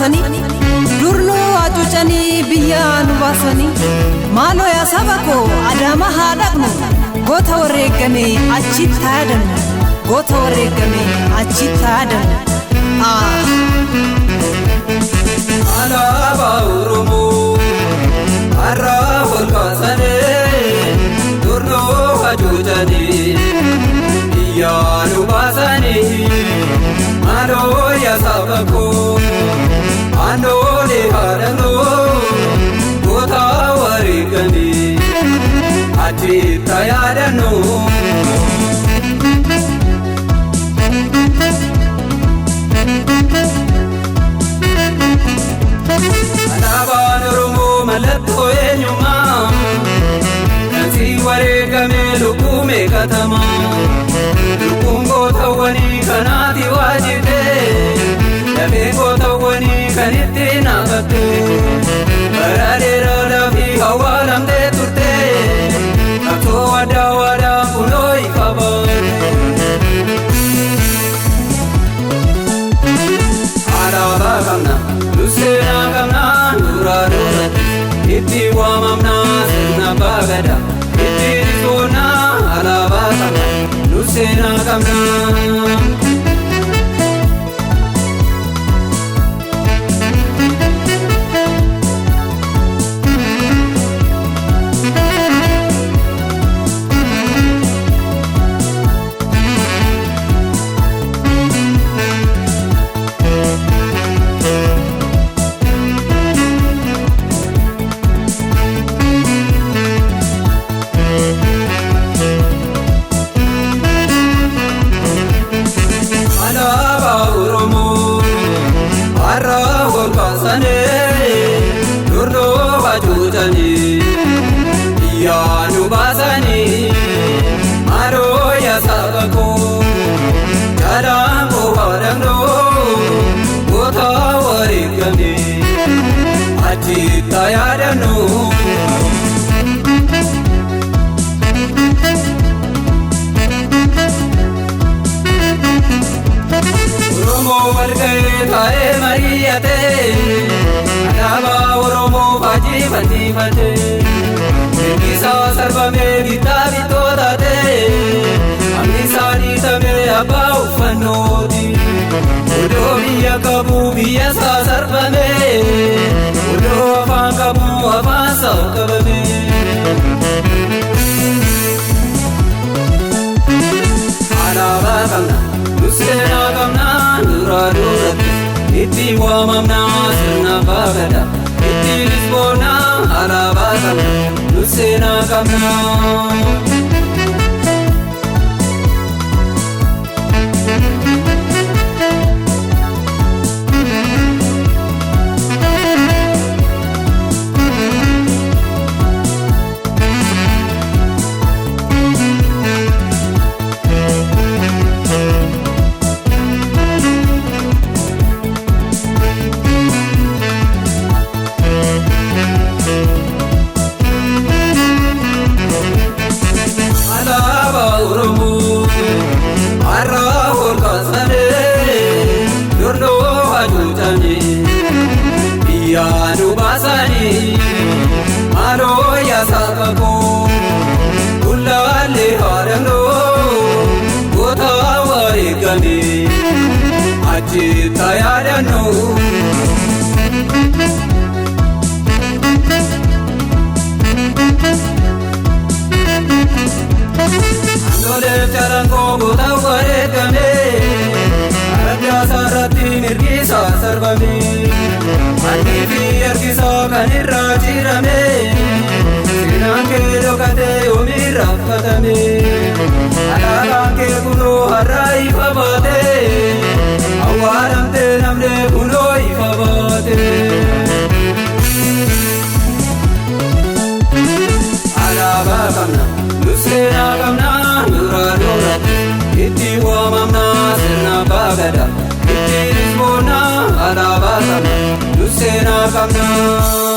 baasanii durnoo acuucanii biyyaa nu baasanii maaloo yaa saba koo adaama haa dhaqnu goota wareegame achitti yaadannu goota wareegame achitti yaadannu. Alaabaa Oromoo har'a ol kaasanii durnoo acuucanii biyyaa nu baasanii maaloo yaa saba koo andoole haadhanoo goota wareegame achitti yaadannu. Alaabaan Oromoo mallattoo eenyummaa kansi wareegame lubbuu meeqatamaa lubbuun gootawwanii kanaati waajjirtee lafee gootawwanii kan itti naafattee bara dheeraadhaa fi awwaalamtee turtee qabsoo addaa waadaa kunoo ifa baate. Alaabaa qabna Lusena kamna nuradora itti waamamna sirna bagada itti risona alaabaa qabna Lusena kamna. Durnoo acuucanii biyyaa nu baasanii maaloo yaa saba koo jalaan koo haadhanoo goota wareegame achitti yaadannu. Oromoo walga'ee taa'ee mari'atee alaabaa Oromoo faajii fannifatee mirgisaa sarbamee bittaa bitootatee hammi isaanii tamee abbaa uffannooti odoo biyya qabu biyya isaa sarbamee odoo afaan qabu afaan isaa qabamee. Alaabaa qabna Lusena kamna nuradora itti waamamna sirna bagada itti risboona alaabaa qabna Lusena kamna. Biyyaa nu baasanii maaloo yaa saba koo bullaallee haadhanoo goota wareegame achitti yaadannu. Andolee jalankoo goota wareegame adda sarratti mirgisaa sarbame manni fi ergisaa kan irraa jirame seenaan kee dhokatee yoomirraa uffatame alaabaan kee kunoo har'a ifa baate awwaalamtee namne kunoo ifa baate. Alaabaa qabna Lusena qabna nuradora itti waamamna sirna bagada itti risboona alaabaa qabna Lusena qabna.